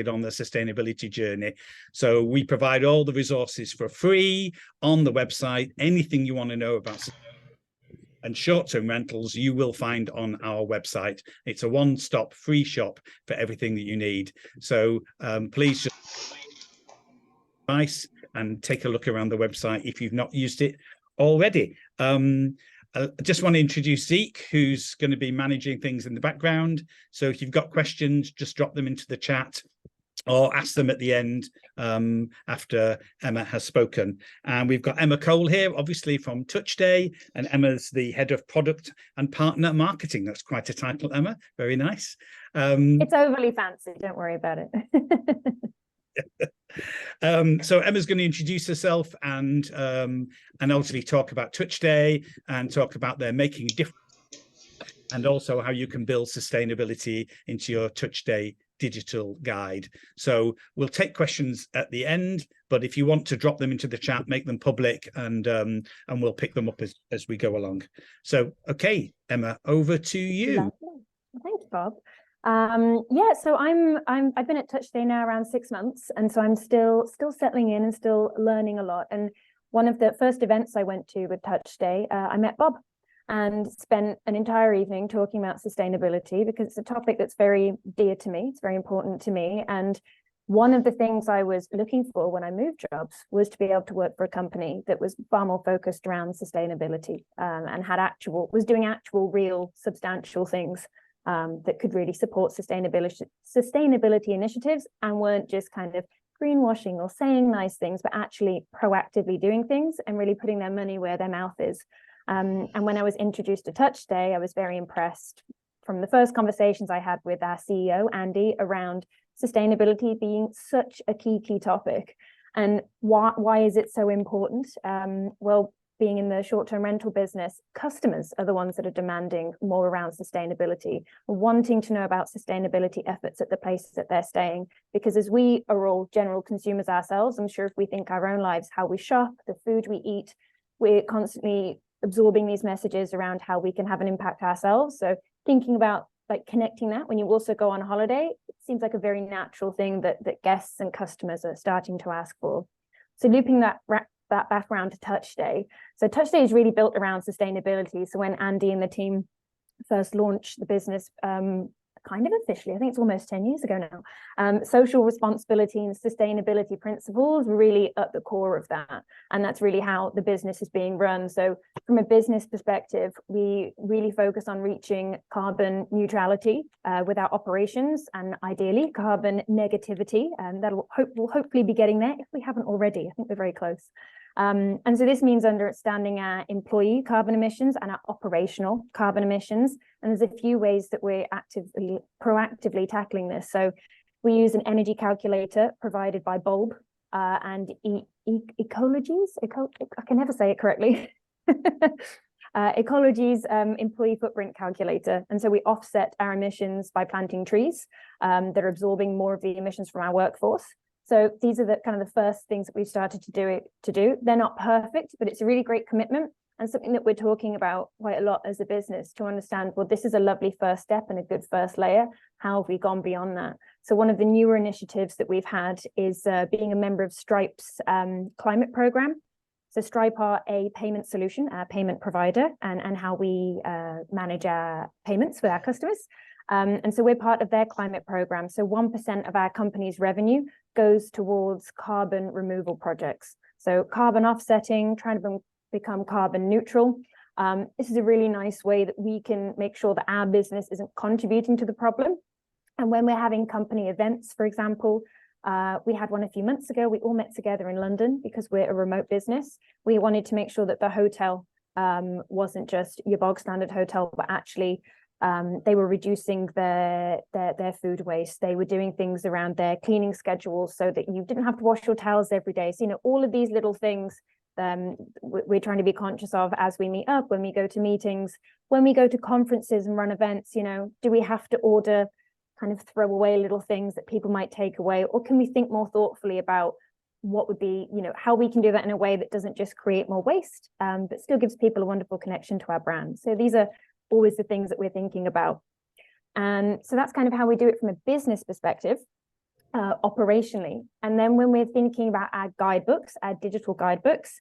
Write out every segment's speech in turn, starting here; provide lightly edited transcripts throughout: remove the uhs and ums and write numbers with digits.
on the sustainability journey. So we provide all the resources for free on the website. Anything you want to know about and short-term rentals, you will find on our website. It's a one-stop free shop for everything that you need. So please just advice and take a look around the website if you've not used it already. I just want to introduce Zeke, who's going to be managing things in the background. So if you've got questions, just drop them into the chat or ask them at the end after Emma has spoken. And we've got Emma Cole here, obviously from TouchStay, and Emma's the head of product and partner marketing. That's quite a title, Emma. Very nice. It's overly fancy. Don't worry about it. So Emma's going to introduce herself and ultimately talk about TouchStay and talk about their making difference, and also how you can build sustainability into your TouchStay digital guide. So we'll take questions at the end, but if you want to drop them into the chat, make them public, and we'll pick them up as we go along. So okay, Emma, over to you. Lovely. Thank you, Bob. Yeah, so I've been at TouchStay now around 6 months, and so I'm still settling in and still learning a lot. And one of the first events I went to with TouchStay, I met Bob and spent an entire evening talking about sustainability, because it's a topic that's very dear to me. It's very important to me. And one of the things I was looking for when I moved jobs was to be able to work for a company that was far more focused around sustainability, and was doing actual, real, substantial things that could really support sustainability initiatives, and weren't just kind of greenwashing or saying nice things, but actually proactively doing things and really putting their money where their mouth is. And when I was introduced to TouchStay, I was very impressed from the first conversations I had with our CEO, Andy, around sustainability being such a key topic. And why is it so important? Well, being in the short-term rental business, customers are the ones that are demanding more around sustainability, wanting to know about sustainability efforts at the places that they're staying. Because as we are all general consumers ourselves, I'm sure if we think our own lives, how we shop, the food we eat, we're constantly absorbing these messages around how we can have an impact ourselves. So thinking about like connecting that when you also go on holiday, it seems like a very natural thing that guests and customers are starting to ask for. So looping that background to TouchStay. So TouchStay is really built around sustainability. So when Andy and the team first launched the business, kind of officially, I think it's almost 10 years ago now, social responsibility and sustainability principles were really at the core of that. And that's really how the business is being run. So from a business perspective, we really focus on reaching carbon neutrality with our operations, and ideally carbon negativity. And we'll hopefully be getting there if we haven't already. I think we're very close. And so this means understanding our employee carbon emissions and our operational carbon emissions. And there's a few ways that we're proactively tackling this. So we use an energy calculator provided by Bulb and Ecology's. I can never say it correctly. Ecology's employee footprint calculator. And so we offset our emissions by planting trees that are absorbing more of the emissions from our workforce. So these are the kind of the first things that we've started to do. They're not perfect, but it's a really great commitment and something that we're talking about quite a lot as a business to understand, well, this is a lovely first step and a good first layer. How have we gone beyond that? So one of the newer initiatives that we've had is being a member of Stripe's climate program. So Stripe are a payment solution, a payment provider, and how we manage our payments with our customers. And so we're part of their climate program. So 1% of our company's revenue goes towards carbon removal projects. So carbon offsetting, trying to become carbon neutral. This is a really nice way that we can make sure that our business isn't contributing to the problem. And when we're having company events, for example, we had one a few months ago. We all met together in London because we're a remote business. We wanted to make sure that the hotel wasn't just your bog standard hotel, but actually they were reducing their food waste. They were doing things around their cleaning schedules so that you didn't have to wash your towels every day. So, all of these little things we're trying to be conscious of as we meet up, when we go to meetings, when we go to conferences and run events. Do we have to order kind of throw away little things that people might take away, or can we think more thoughtfully about what would be, how we can do that in a way that doesn't just create more waste, but still gives people a wonderful connection to our brand. So these are always the things that we're thinking about. And so that's kind of how we do it from a business perspective. operationally. And then when we're thinking about our guidebooks, our digital guidebooks,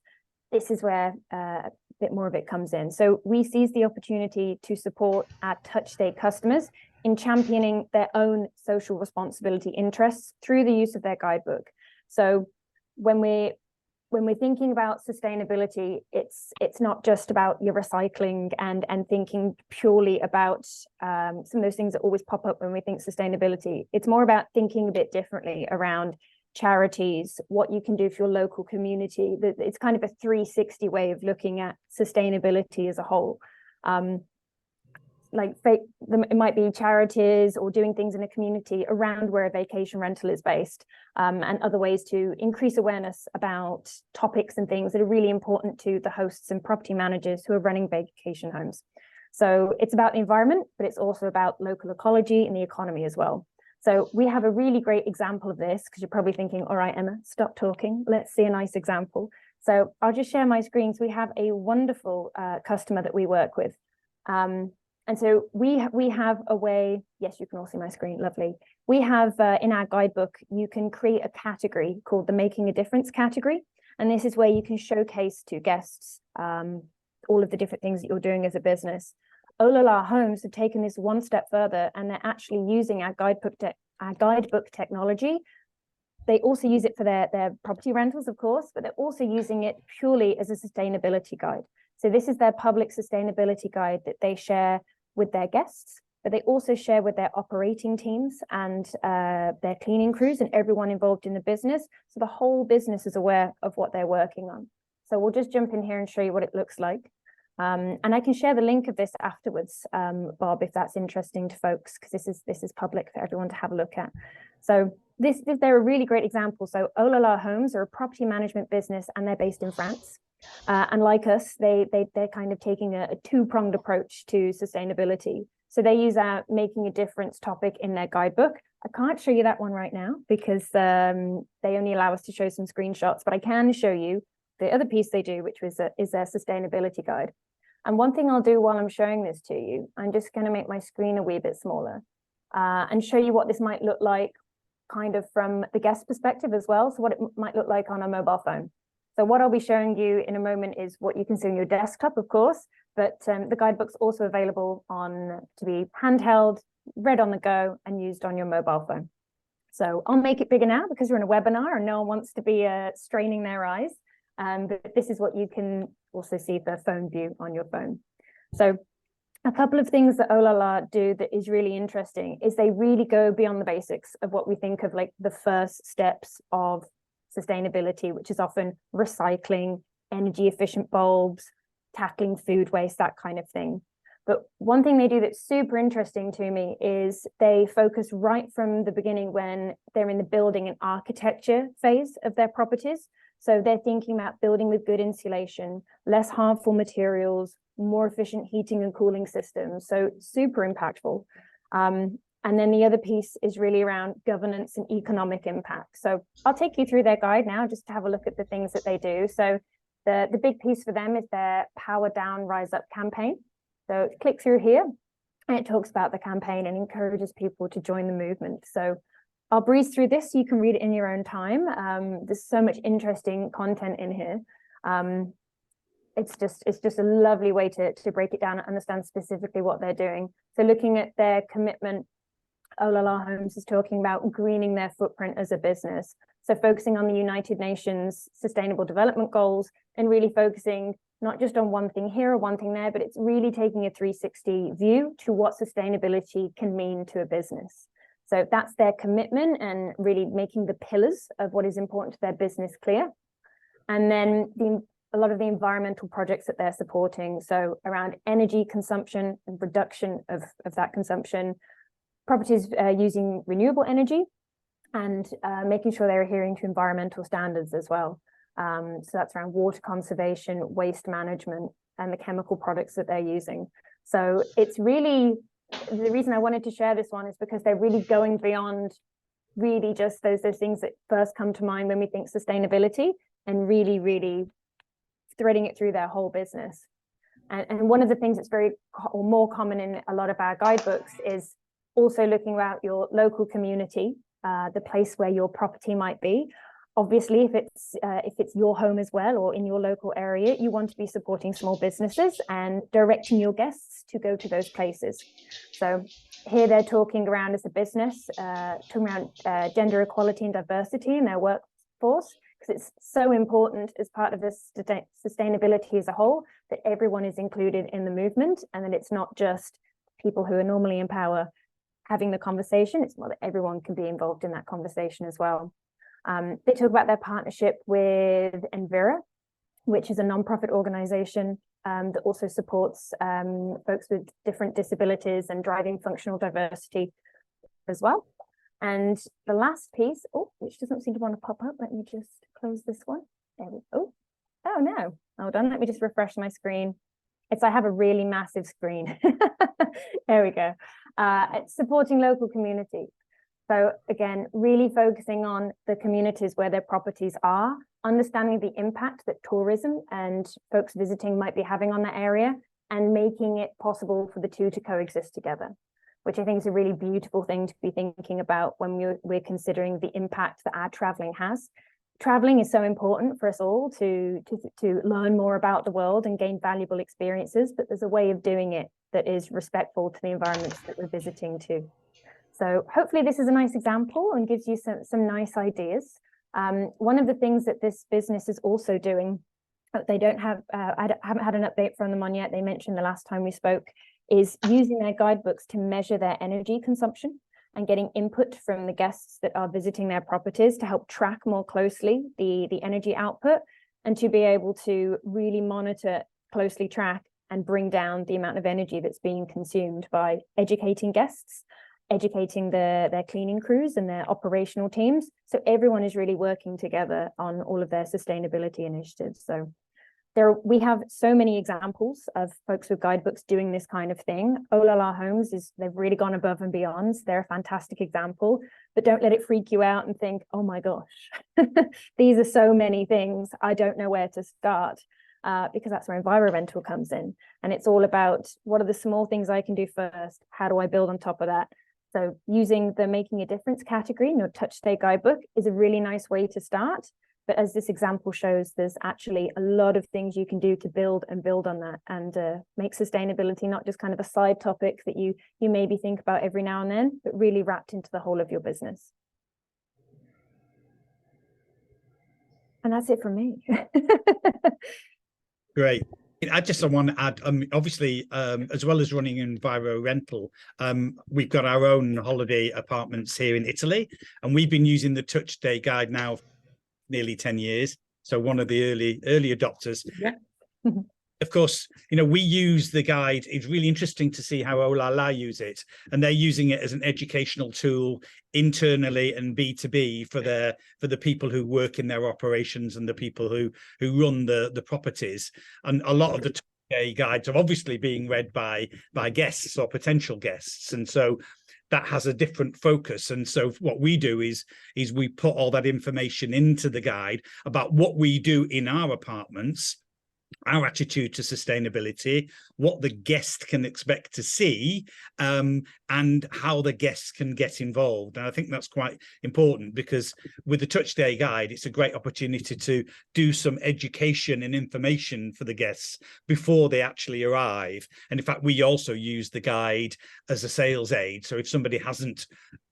this is where a bit more of it comes in. So we seize the opportunity to support our TouchStay customers in championing their own social responsibility interests through the use of their guidebook. So when we're thinking about sustainability, it's not just about your recycling and thinking purely about some of those things that always pop up when we think sustainability. It's more about thinking a bit differently around charities, what you can do for your local community. It's kind of a 360 way of looking at sustainability as a whole. It might be charities or doing things in a community around where a vacation rental is based, and other ways to increase awareness about topics and things that are really important to the hosts and property managers who are running vacation homes. So it's about the environment, but it's also about local ecology and the economy as well. So we have a really great example of this, because you're probably thinking, all right, Emma, stop talking. Let's see a nice example. So I'll just share my screens. We have a wonderful customer that we work with. And so we have a way, yes, you can all see my screen, lovely. We have in our guidebook, you can create a category called the Making a Difference category. And this is where you can showcase to guests all of the different things that you're doing as a business. Olala Homes have taken this one step further, and they're actually using our guidebook technology. They also use it for their property rentals, of course, but they're also using it purely as a sustainability guide. So this is their public sustainability guide that they share with their guests, but they also share with their operating teams and their cleaning crews and everyone involved in the business. So the whole business is aware of what they're working on. So we'll just jump in here and show you what it looks like. And I can share the link of this afterwards, Bob, if that's interesting to folks, because this is public for everyone to have a look at. So they're a really great example. So Olala Homes are a property management business, and they're based in France. And like us, they're kind of taking a two-pronged approach to sustainability. So they use our Making a Difference topic in their guidebook. I can't show you that one right now because they only allow us to show some screenshots, but I can show you the other piece they do, which is their sustainability guide. And one thing I'll do while I'm showing this to you, I'm just going to make my screen a wee bit smaller and show you what this might look like kind of from the guest perspective as well. So what it might look like on a mobile phone. So what I'll be showing you in a moment is what you can see on your desktop, of course, but the guidebook's also available to be handheld, read on the go, and used on your mobile phone. So I'll make it bigger now because we're in a webinar and no one wants to be straining their eyes. But this is what you can also see the phone view on your phone. So a couple of things that Olala do that is really interesting is they really go beyond the basics of what we think of like the first steps of sustainability, which is often recycling, energy efficient bulbs, tackling food waste, that kind of thing. But one thing they do that's super interesting to me is they focus right from the beginning when they're in the building and architecture phase of their properties. So they're thinking about building with good insulation, less harmful materials, more efficient heating and cooling systems. So super impactful. And then the other piece is really around governance and economic impact. So I'll take you through their guide now just to have a look at the things that they do. So the big piece for them is their Power Down, Rise Up campaign. So click through here and it talks about the campaign and encourages people to join the movement. So I'll breeze through this so you can read it in your own time. There's so much interesting content in here. It's just a lovely way to break it down and understand specifically what they're doing. So looking at their commitment, Olala Homes is talking about greening their footprint as a business. So focusing on the United Nations Sustainable Development Goals and really focusing not just on one thing here or one thing there, but it's really taking a 360 view to what sustainability can mean to a business. So that's their commitment and really making the pillars of what is important to their business clear. And then a lot of the environmental projects that they're supporting. So around energy consumption and reduction of that consumption, properties using renewable energy and making sure they're adhering to environmental standards as well. So that's around water conservation, waste management, and the chemical products that they're using. So it's really, the reason I wanted to share this one is because they're really going beyond really just those things that first come to mind when we think sustainability and really, really threading it through their whole business. And one of the things that's more common in a lot of our guidebooks is also looking about your local community the place where your property might be. Obviously, if it's your home as well, or in your local area, you want to be supporting small businesses and directing your guests to go to those places. So here they're talking around, as a business, talking around gender equality and diversity in their workforce, because it's so important as part of this sustainability as a whole, that everyone is included in the movement, and that it's not just people who are normally in power having the conversation. It's more that everyone can be involved in that conversation as well. They talk about their partnership with Envira, which is a non-profit organization that also supports folks with different disabilities and driving functional diversity as well. And the last piece, which doesn't seem to want to pop up. Let me just close this one. There we go. Oh no, hold on. Let me just refresh my screen. I have a really massive screen. There we go. It's supporting local community. So again, really focusing on the communities where their properties are, understanding the impact that tourism and folks visiting might be having on that area, and making it possible for the two to coexist together, which I think is a really beautiful thing to be thinking about when we're considering the impact that our traveling has. Traveling is so important for us all to learn more about the world and gain valuable experiences, but there's a way of doing it that is respectful to the environments that we're visiting too. So hopefully this is a nice example and gives you some nice ideas. One of the things that this business is also doing, they don't have, I haven't had an update from them on yet, they mentioned the last time we spoke, is using their guidebooks to measure their energy consumption and getting input from the guests that are visiting their properties to help track more closely the energy output, and to be able to really monitor, closely track, and bring down the amount of energy that's being consumed by educating guests, educating their cleaning crews and their operational teams. So everyone is really working together on all of their sustainability initiatives. So we have so many examples of folks with guidebooks doing this kind of thing. Olala Homes they've really gone above and beyond. They're a fantastic example, but don't let it freak you out and think, oh my gosh, these are so many things, I don't know where to start. Because that's where EnviroRental comes in. And it's all about, what are the small things I can do first? How do I build on top of that? So using the Making a Difference category in your TouchStay guidebook is a really nice way to start. But as this example shows, there's actually a lot of things you can do to build on that, and make sustainability not just kind of a side topic that you maybe think about every now and then, but really wrapped into the whole of your business. And that's it from me. Great. I just want to add, obviously, as well as running EnviroRental, we've got our own holiday apartments here in Italy, and we've been using the TouchStay guide now for nearly 10 years. So one of the early adopters. Yeah. Of course, we use the guide. It's really interesting to see how Olala use it, and they're using it as an educational tool internally and B2B for the people who work in their operations and the people who run the properties. And a lot of the guides are obviously being read by guests or potential guests, and so that has a different focus. And so what we do is we put all that information into the guide about what we do in our apartments, our attitude to sustainability, what the guest can expect to see, and how the guests can get involved. And I think that's quite important, because with the TouchStay guide, it's a great opportunity to do some education and information for the guests before they actually arrive. And in fact, we also use the guide as a sales aid. So if somebody hasn't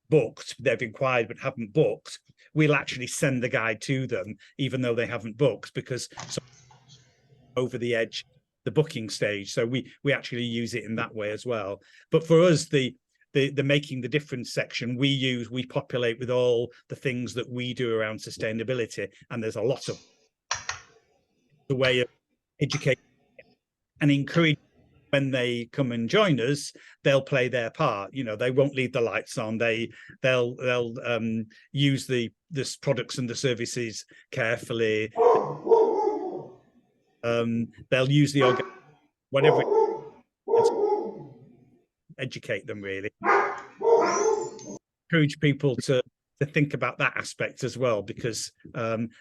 booked, they've inquired but haven't booked, we'll actually send the guide to them, even though they haven't booked, because over the edge the booking stage. So we actually use it in that way as well. But for us, the Making the Difference section, we populate with all the things that we do around sustainability, and there's a lot of the way of educating and encourage. When they come and join us, they'll play their part. They won't leave the lights on. They'll use the products and the services carefully. They'll use the organic, whatever, educate them, really. Encourage people to think about that aspect as well, because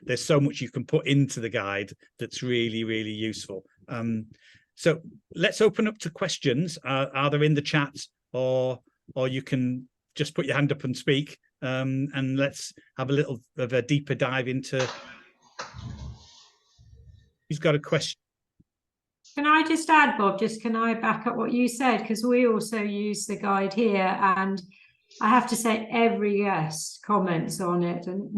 there's so much you can put into the guide that's really, really useful. So let's open up to questions, either in the chat or you can just put your hand up and speak. and let's have a little of a deeper dive into. Who's got a question? Can I just add, Bob, can I back up what you said? Because we also use the guide here, and I have to say every guest comments on it and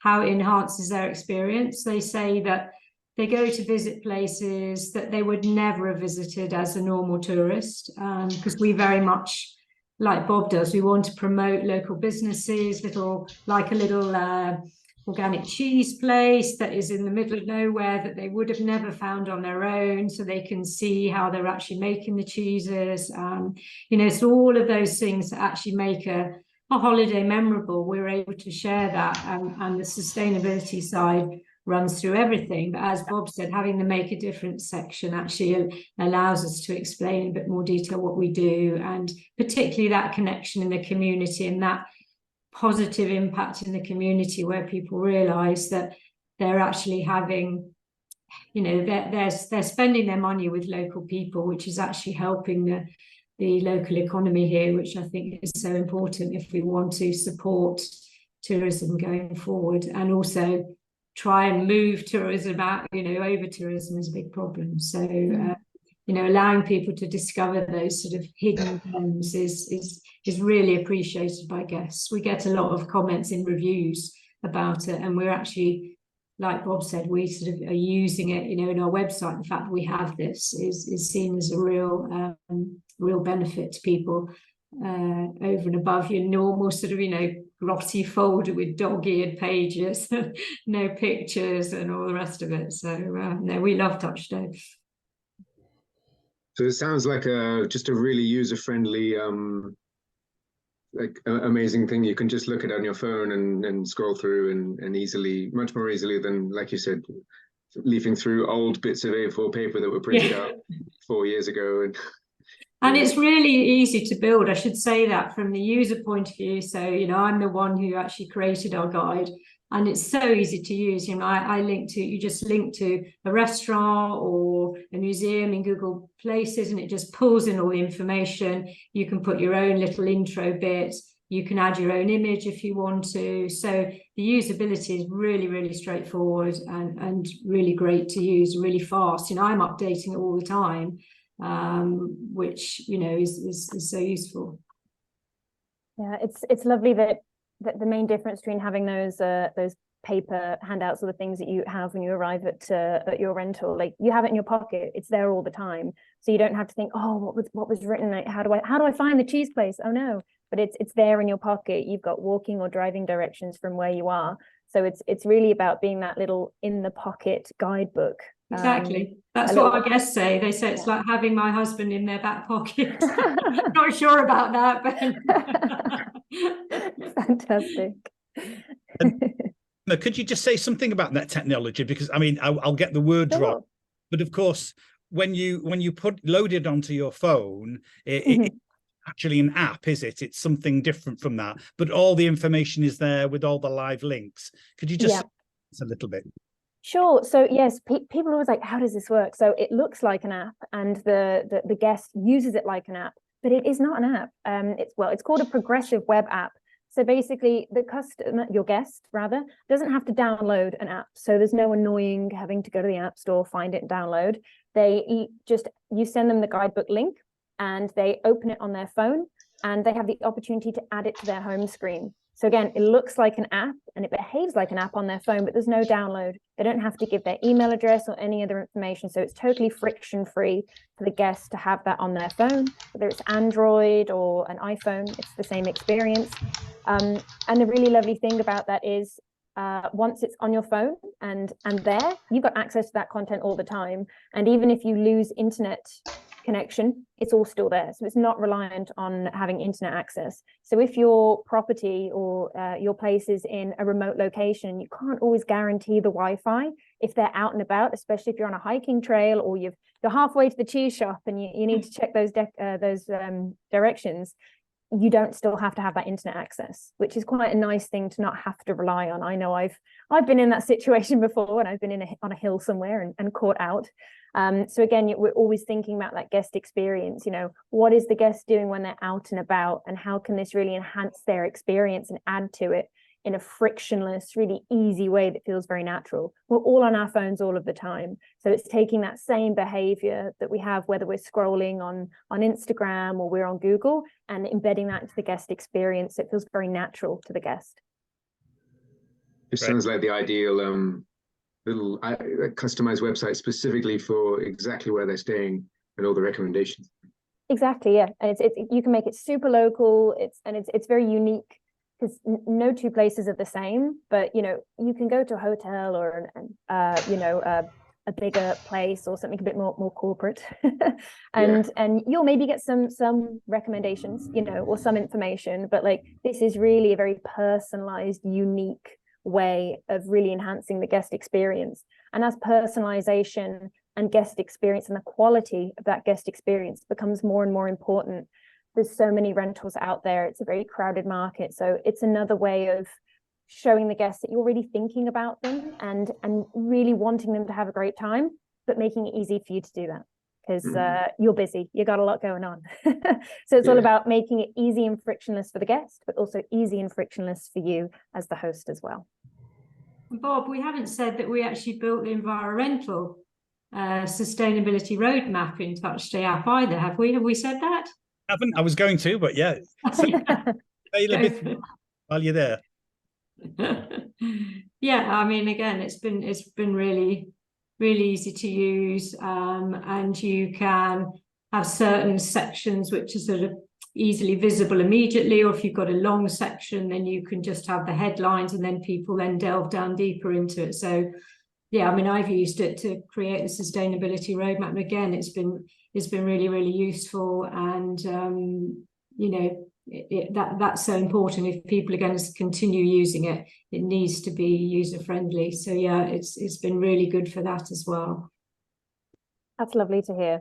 how it enhances their experience. They say that they go to visit places that they would never have visited as a normal tourist, because we very much, like Bob does, we want to promote local businesses, like a little organic cheese place that is in the middle of nowhere that they would have never found on their own, so they can see how they're actually making the cheeses. So all of those things that actually make a holiday memorable, we're able to share that, and the sustainability side runs through everything. But as Bob said, having the Make a Difference section actually allows us to explain in a bit more detail what we do, and particularly that connection in the community and that positive impact in the community, where people realize that they're actually having, they're spending their money with local people, which is actually helping the local economy here, which I think is so important if we want to support tourism going forward, and also try and move tourism out. Over tourism is a big problem. So allowing people to discover those sort of hidden gems is really appreciated by guests. We get a lot of comments in reviews about it, and we're actually, like Bob said, we sort of are using it, in our website. The fact that we have this is seen as a real benefit to people, over and above your normal sort of, glossy folder with dog-eared pages, no pictures and all the rest of it. So no, we love Touchstone. So it sounds like just a really user-friendly, amazing thing. You can just look at it on your phone and scroll through and easily, much more easily than, like you said, leafing through old bits of A4 paper that were printed out 4 years ago. And it's really easy to build. I should say that from the user point of view. So, I'm the one who actually created our guide, and it's so easy to use. You just link to a restaurant or a museum in Google Places, and it just pulls in all the information. You can put your own little intro bit. You can add your own image if you want to. So the usability is really, really straightforward and really great to use, really fast. I'm updating it all the time, which, is so useful. Yeah, it's lovely that the main difference between having those paper handouts or the things that you have when you arrive at your rental, like you have it in your pocket, it's there all the time, so you don't have to think, oh, what was written, like, how do I find the cheese place? Oh no, but it's there in your pocket. You've got walking or driving directions from where you are, so it's really about being that little in the pocket guidebook. Exactly. That's what our guests say. They say it's like having my husband in their back pocket. Not sure about that, but fantastic. Could you just say something about that technology? Because I'll get the words wrong, but of course, when you load it onto your phone, it's actually an app, is it? It's something different from that, but all the information is there with all the live links. Could you just say a little bit? Sure. So yes, people are always like, how does this work? So it looks like an app, and the guest uses it like an app, but it is not an app. It's called a progressive web app. So basically, the customer, your guest rather, doesn't have to download an app. So there's no annoying having to go to the app store, find it, and download. You send them the guidebook link, and they open it on their phone, and they have the opportunity to add it to their home screen. So again, it looks like an app and it behaves like an app on their phone, but there's no download. They don't have to give their email address or any other information. So it's totally friction-free for the guests to have that on their phone, whether it's Android or an iPhone, it's the same experience. And the really lovely thing about that is once it's on your phone and there, you've got access to that content all the time. And even if you lose internet connection, it's all still there. So it's not reliant on having internet access. So if your property or your place is in a remote location, you can't always guarantee the Wi-Fi if they're out and about, especially if you're on a hiking trail or you're halfway to the cheese shop and you need to check those directions. You don't still have to have that internet access, which is quite a nice thing to not have to rely on. I know I've been in that situation before, and I've been on a hill somewhere and caught out. So again, we're always thinking about that guest experience. You know, what is the guest doing when they're out and about, and how can this really enhance their experience and add to it in a frictionless, really easy way that feels very natural. We're all on our phones all of the time. So it's taking that same behavior that we have, whether we're scrolling on Instagram or we're on Google, and embedding that into the guest experience. So it feels very natural to the guest. It sounds like the ideal little customized website specifically for exactly where they're staying and all the recommendations. Exactly, yeah. And it's you can make it super local. It's very unique, because no two places are the same. But you know, you can go to a hotel or a bigger place or something a bit more corporate, and you'll maybe get some recommendations, you know, or some information. But like, this is really a very personalized, unique way of really enhancing the guest experience. And as personalization and guest experience and the quality of that guest experience becomes more and more important, there's so many rentals out there. It's a very crowded market. So it's another way of showing the guests that you're really thinking about them and really wanting them to have a great time, but making it easy for you to do that, because you're busy, you got a lot going on. So it's all about making it easy and frictionless for the guest, but also easy and frictionless for you as the host as well. Bob, we haven't said that we actually built the environmental sustainability roadmap in TouchStay app either, have we? Have we said that? Haven't. I was going to, but yeah. Say a bit while you're there. Yeah, I mean, again, it's been really easy to use, and you can have certain sections which are sort of easily visible immediately, or if you've got a long section, then you can just have the headlines, and then people then delve down deeper into it. So yeah, I mean, I've used it to create the sustainability roadmap, and again, it's been really useful. And you know, that's so important. If people are going to continue using it, it needs to be user friendly. So yeah, it's been really good for that as well. That's lovely to hear.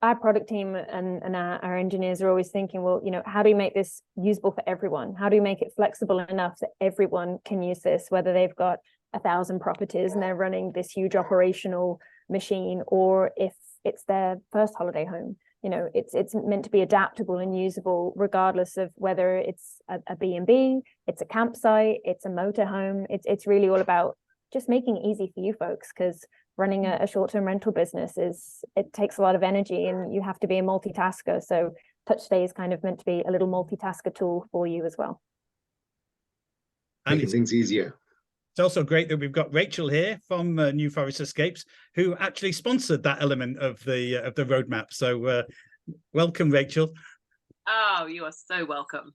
Our product team and our engineers are always thinking, well, you know, how do you make this usable for everyone? How do you make it flexible enough that everyone can use this, whether they've got 1,000 properties and they're running this huge operational machine, or if it's their first holiday home? You know, it's meant to be adaptable and usable regardless of whether it's a B&B, it's a campsite, it's a motorhome. It's really all about just making it easy for you folks, because running a short-term rental business it takes a lot of energy, and you have to be a multitasker. So TouchStay is kind of meant to be a little multitasker tool for you as well. And making things easier. It's also great that we've got Rachel here from New Forest Escapes, who actually sponsored that element of the roadmap. So welcome, Rachel. Oh, you are so welcome.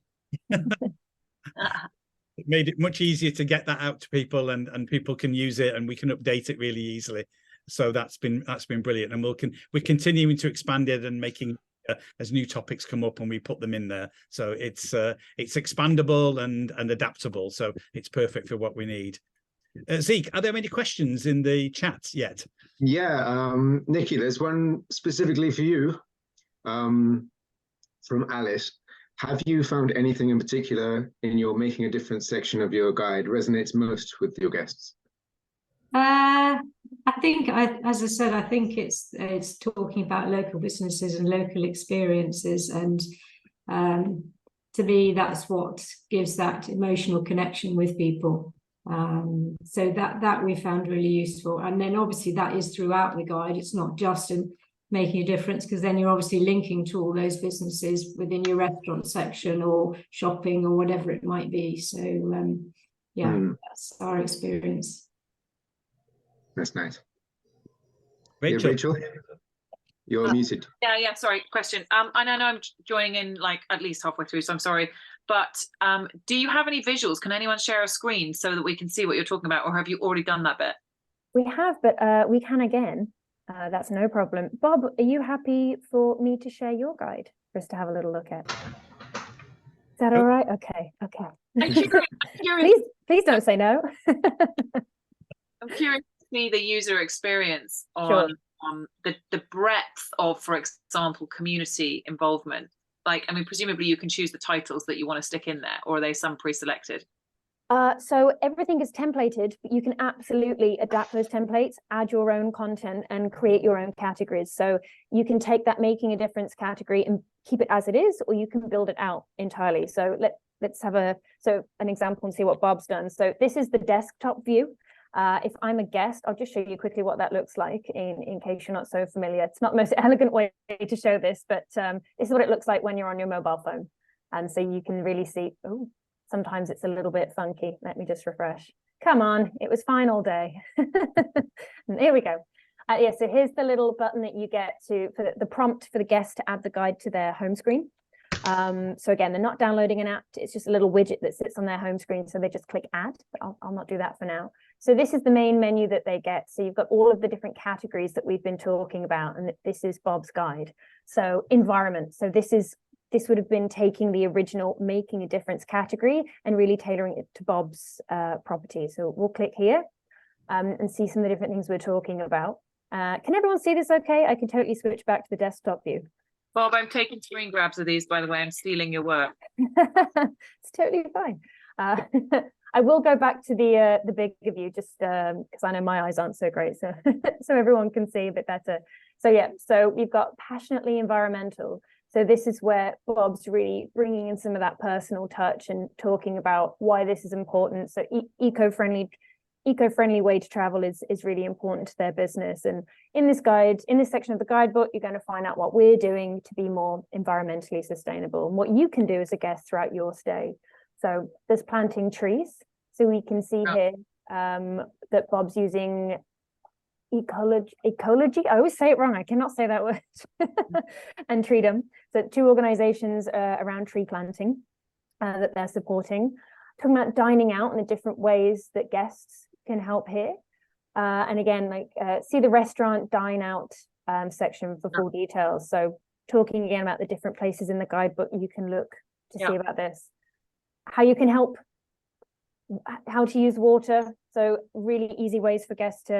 It made it much easier to get that out to people, and people can use it, and we can update it really easily. So that's been brilliant, and we're continuing to expand it and making as new topics come up and we put them in there. So it's expandable and adaptable. So it's perfect for what we need. Zeke, are there any questions in the chat yet? Yeah, Nikki, there's one specifically for you from Alice. Have you found anything in particular in your making a difference section of your guide resonates most with your guests? I think, as I said, I think it's talking about local businesses and local experiences, and to me, that's what gives that emotional connection with people. So that we found really useful, and then obviously that is throughout the guide. It's not just in making a difference, because then you're obviously linking to all those businesses within your restaurant section or shopping or whatever it might be. So that's our experience. That's nice. Rachel, yeah, Rachel, you're muted. Yeah, sorry, question. I know I'm joining in like at least halfway through, so I'm sorry, but do you have any visuals? Can anyone share a screen so that we can see what you're talking about, or have you already done that bit? We have, but we can again. That's no problem. Bob, are you happy for me to share your guide for us to have a little look at? Is that all right? Okay. I'm curious. Please don't say no. I'm curious to see the user experience on the breadth of, for example, community involvement. Like, I mean, presumably you can choose the titles that you want to stick in there, or are they some pre-selected? So everything is templated, but you can absolutely adapt those templates, add your own content and create your own categories. So you can take that making a difference category and keep it as it is, or you can build it out entirely. So let's have an example and see what Bob's done. So this is the desktop view. If I'm a guest, I'll just show you quickly what that looks like in case you're not so familiar. It's not the most elegant way to show this, but this is what it looks like when you're on your mobile phone. And so you can really see, oh, sometimes it's a little bit funky. Let me just refresh. Come on, it was fine all day. And here we go. Yeah, so here's the little button that you get for the prompt for the guest to add the guide to their home screen. So again, they're not downloading an app. It's just a little widget that sits on their home screen. So they just click add, but I'll not do that for now. So this is the main menu that they get. So you've got all of the different categories that we've been talking about. And this is Bob's guide. So environment. So this would have been taking the original making a difference category and really tailoring it to Bob's property. So we'll click here and see some of the different things we're talking about. Can everyone see this okay? I can totally switch back to the desktop view. Bob, I'm taking screen grabs of these, by the way. I'm stealing your work. It's totally fine. I will go back to the bigger view just because I know my eyes aren't so great, so so everyone can see a bit better. So yeah, so we've got passionately environmental. So this is where Bob's really bringing in some of that personal touch and talking about why this is important. So eco-friendly way to travel is really important to their business. And in this section of the guidebook, you're going to find out what we're doing to be more environmentally sustainable and what you can do as a guest throughout your stay. So there's planting trees. So we can see here that Bob's using ecology. I always say it wrong. I cannot say that word. And Treedom. So 2 organizations around tree planting that they're supporting. Talking about dining out and the different ways that guests can help here. And again, see the restaurant dine out section for full details. So talking again about the different places in the guidebook you can look to see about this. How you can help, how to use water. So really easy ways for guests to